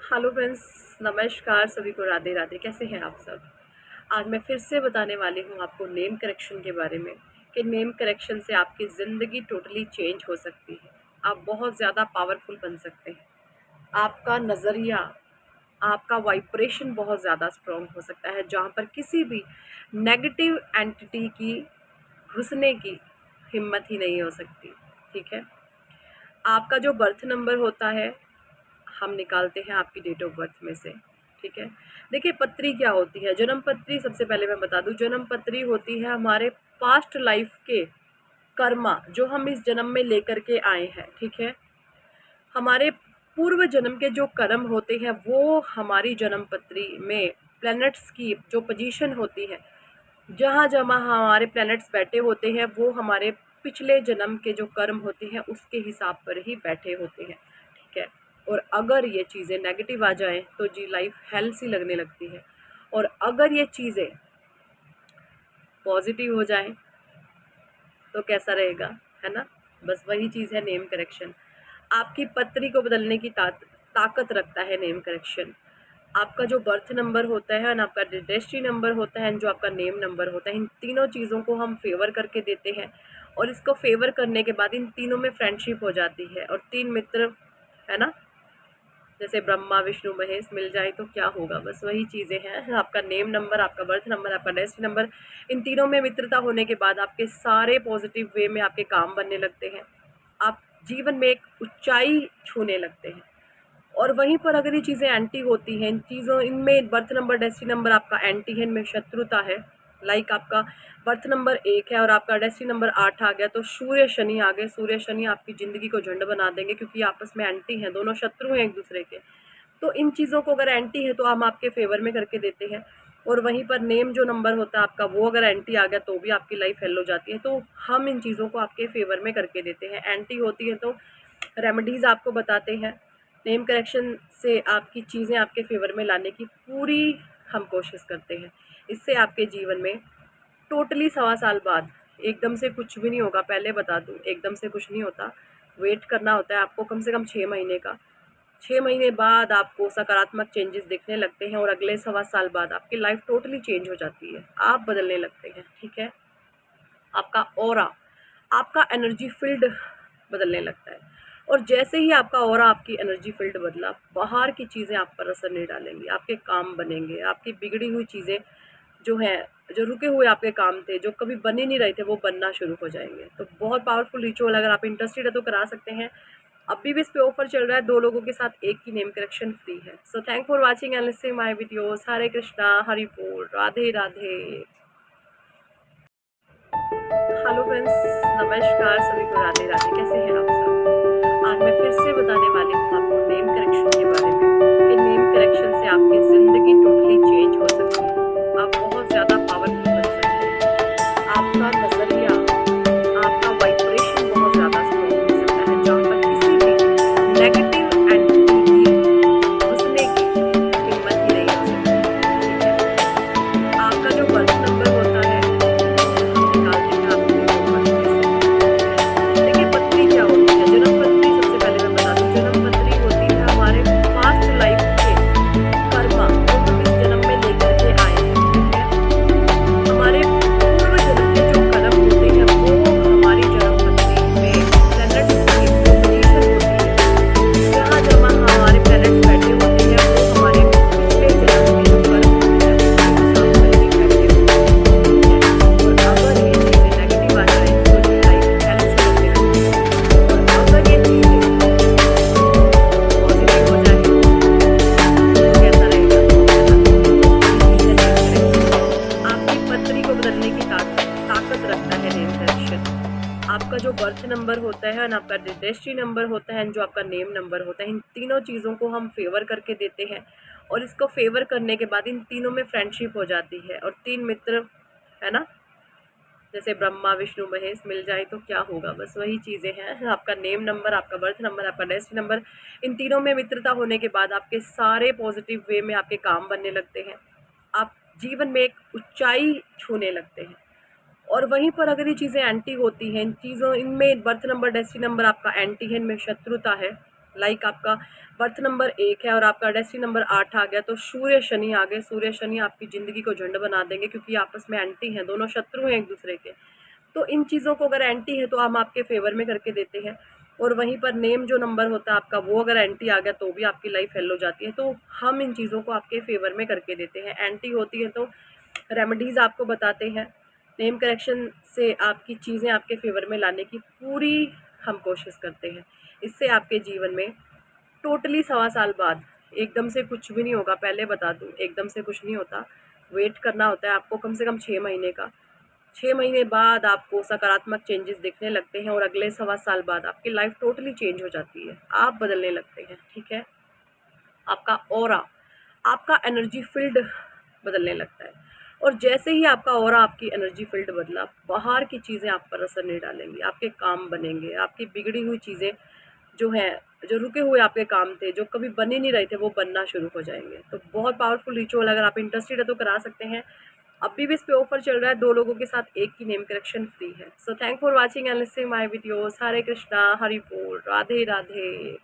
Hello friends, नमस्कार सभी को, राधे राधे। कैसे हैं आप सब? आज मैं फिर से बताने वाली हूँ आपको नेम करेक्शन के बारे में कि नेम करेक्शन से आपकी ज़िंदगी टोटली चेंज हो सकती है। आप बहुत ज़्यादा पावरफुल बन सकते हैं। आपका नज़रिया, आपका वाइब्रेशन बहुत ज़्यादा स्ट्रॉन्ग हो सकता है, जहाँ पर किसी भी नेगेटिव एंटिटी की घुसने की हिम्मत ही नहीं हो सकती। ठीक है? आपका जो बर्थ नंबर होता है, हम निकालते हैं आपकी डेट ऑफ बर्थ में से। ठीक है? देखिए, पत्री क्या होती है? जन्म पत्री, सबसे पहले मैं बता दूं, जन्म पत्री होती है हमारे पास्ट लाइफ के कर्मा, जो हम इस जन्म में लेकर के आए हैं। ठीक है? हमारे पूर्व जन्म के जो कर्म होते हैं वो हमारी जन्म पत्री में प्लैनेट्स की जो पोजीशन होती है, जहाँ जहाँ हमारे प्लैनेट्स बैठे होते हैं, वो हमारे पिछले जन्म के जो कर्म होते हैं उसके हिसाब पर ही बैठे होते हैं। ठीक है? और अगर ये चीज़ें नेगेटिव आ जाएं तो जी लाइफ हेल सी लगने लगती है, और अगर ये चीज़ें पॉजिटिव हो जाएं तो कैसा रहेगा, है ना? बस वही चीज़ है नेम करेक्शन। आपकी पत्री को बदलने की ताकत रखता है नेम करेक्शन। आपका जो बर्थ नंबर होता है और आपका डेस्टिनी नंबर होता है, जो आपका नेम नंबर होता है, इन तीनों चीज़ों को हम फेवर करके देते हैं, और इसको फेवर करने के बाद इन तीनों में फ्रेंडशिप हो जाती है, और तीन मित्र, है ना, जैसे ब्रह्मा विष्णु महेश मिल जाए तो क्या होगा। बस वही चीज़ें हैं। आपका नेम नंबर, आपका बर्थ नंबर, आपका डेस्टिनी नंबर, इन तीनों में मित्रता होने के बाद आपके सारे पॉजिटिव वे में आपके काम बनने लगते हैं। आप जीवन में एक ऊंचाई छूने लगते हैं। और वहीं पर अगर ये चीज़ें एंटी होती हैं, इन चीज़ों, इनमें बर्थ नंबर डेस्टिनी नंबर आपका एंटी है, इनमें शत्रुता है, लाइक आपका बर्थ नंबर 1 है और आपका डेस्टिनी नंबर 8 आ गया, तो सूर्य शनि आ गए। सूर्य शनि आपकी ज़िंदगी को झंड बना देंगे, क्योंकि आपस में एंटी हैं, दोनों शत्रु हैं एक दूसरे के। तो इन चीज़ों को अगर एंटी है तो हम आपके फेवर में करके देते हैं। और वहीं पर नेम जो नंबर होता है आपका, वो अगर एंटी आ गया तो भी आपकी लाइफ फेल हो जाती है। तो हम इन चीज़ों को आपके फेवर में करके देते हैं। एंटी होती है तो रेमेडीज़ आपको बताते हैं। नेम करेक्शन से आपकी चीज़ें आपके फेवर में लाने की पूरी हम कोशिश करते हैं। इससे आपके जीवन में टोटली 1.25 साल बाद एकदम से कुछ भी नहीं होगा। पहले बता दूं, एकदम से कुछ नहीं होता। वेट करना होता है आपको कम से कम 6 महीने का। 6 महीने बाद आपको सकारात्मक चेंजेस दिखने लगते हैं, और अगले 1.25 साल बाद आपकी लाइफ टोटली चेंज हो जाती है। आप बदलने लगते हैं। ठीक है? आपका ऑरा, आपका एनर्जी फील्ड बदलने लगता है, और जैसे ही आपका ऑरा, आपकी एनर्जी फील्ड बदला, बाहर की चीज़ें आप पर असर नहीं डालेंगी, आपके काम बनेंगे। आपकी बिगड़ी हुई चीज़ें जो हैं, जो रुके हुए आपके काम थे, जो कभी बन ही नहीं रहे थे, वो बनना शुरू हो जाएंगे। तो बहुत पावरफुल रिचुअल, अगर आप इंटरेस्टेड है तो करा सकते हैं। अभी भी इस पे ऑफर चल रहा है, 2 लोगों के साथ एक की नेम करेक्शन फ्री है। So thank for watching and listening my videos. Hare Krishna, Hari बोल, राधे राधे। हेलो फ्रेंड्स, नमस्कार सभी को, राधे राधे। कैसे हैं आप सब? आज मैं फिर से बताने वाली हूँ आपको नेम करेक्शन के बारे में कि नेम करेक्शन से आपकी ज़िंदगी टोटली चेंज हो सकती है। आप बहुत ज़्यादा पावरफुल बन सकते हैं। आपका नज़रिया, आपका वाइब्रेशन बहुत ज़्यादा स्ट्रॉन्ग हो सकता है, जहाँ पर किसी भी नेगेटिव एंटिटी की घुसने की हिम्मत ही नहीं हो सकती। ठीक है? आपका जो बर्थ नंबर होता है, हम निकालते हैं आपकी डेट ऑफ बर्थ में से। देखिए, पत्री क्या होती है? जन्म पत्री, सबसे पहले मैं बता दूं, जन्म पत्री होती है हमारे पास्ट लाइफ के कर्मा, जो हम इस जन्म में लेकर के आए हैं। ठीक है? हमारे पूर्व जन्म के जो कर्म होते हैं वो हमारी जन्म पत्री में प्लैनेट्स की जो पोजीशन होती है, जहाँ जहाँ हमारे प्लैनेट्स बैठे होते हैं, वो हमारे पिछले जन्म के जो कर्म होते हैं उसके हिसाब पर ही बैठे होते हैं। ठीक है? और अगर ये चीज़ें नेगेटिव आ जाए तो जी लाइफ हेल सी लगने लगती है, और अगर ये चीज़ें पॉजिटिव हो जाए तो कैसा रहेगा, है ना? बस वही चीज़ है नेम करेक्शन। आपकी पत्री को बदलने की ताकत रखता है नेम करेक्शन। आपका जो बर्थ नंबर होता है ना, आपका डेस्टिनी नंबर होता है, जो आपका नेम नंबर होता है, इन तीनों चीज़ों को हम फेवर करके देते हैं, और इसको फेवर करने के बाद इन तीनों में फ्रेंडशिप हो जाती है, और तीन मित्र, है ना, जैसे ब्रह्मा विष्णु महेश मिल जाए तो क्या होगा। बस वही चीज़ें हैं। आपका नेम नंबर, आपका बर्थ नंबर, आपका डेस्टिनी नंबर, इन तीनों में मित्रता होने के बाद आपके सारे पॉजिटिव वे में आपके काम बनने लगते हैं। आप जीवन में एक ऊंचाई छूने लगते हैं। और वहीं पर अगर ये चीज़ें एंटी होती हैं, इन चीज़ों, इनमें बर्थ नंबर डेस्टिनी नंबर आपका एंटी है, इनमें शत्रुता है, लाइक आपका बर्थ नंबर 1 है और आपका डेस्टिनी नंबर 8 आ गया, तो सूर्य शनि आ गए। सूर्य शनि आपकी ज़िंदगी को झंड बना देंगे, क्योंकि आपस में एंटी हैं, दोनों शत्रु हैं एक दूसरे के। तो इन चीज़ों को अगर एंटी है तो हम आपके फेवर में करके देते हैं। और वहीं पर नेम जो नंबर होता है आपका, वो अगर एंटी आ गया तो भी आपकी लाइफ फेल हो जाती है। तो हम इन चीज़ों को आपके फेवर में करके देते हैं। एंटी होती है तो रेमेडीज़ आपको बताते हैं। नेम करेक्शन से आपकी चीज़ें आपके फेवर में लाने की पूरी हम कोशिश करते हैं। इससे आपके जीवन में टोटली 1.25 साल बाद एकदम से कुछ भी नहीं होगा। पहले बता दूँ, एकदम से कुछ नहीं होता। वेट करना होता है आपको कम से कम 6 महीने का। 6 महीने बाद आपको सकारात्मक चेंजेस दिखने लगते हैं और अगले 1.25 साल बाद आपकी लाइफ टोटली चेंज हो जाती है। आप बदलने लगते हैं, ठीक है? आपका ऑरा, आपका एनर्जी फील्ड बदलने लगता है। और जैसे ही आपका ऑरा, आपकी एनर्जी फील्ड बदला, बाहर की चीज़ें आप पर असर नहीं डालेंगी, आपके काम बनेंगे, आपकी बिगड़ी हुई चीज़ें जो हैं, जो रुके हुए आपके काम थे, जो कभी बन ही नहीं रहे थे, वो बनना शुरू हो जाएँगे। तो बहुत पावरफुल रिचुअल, अगर आप इंटरेस्टेड है तो करा सकते हैं। अभी भी इस पे ऑफर चल रहा है, 2 लोगों के साथ 1 की नेम करेक्शन फ्री है। So thank for watching and listening my videos. Hare Krishna, Hari बोल, राधे राधे।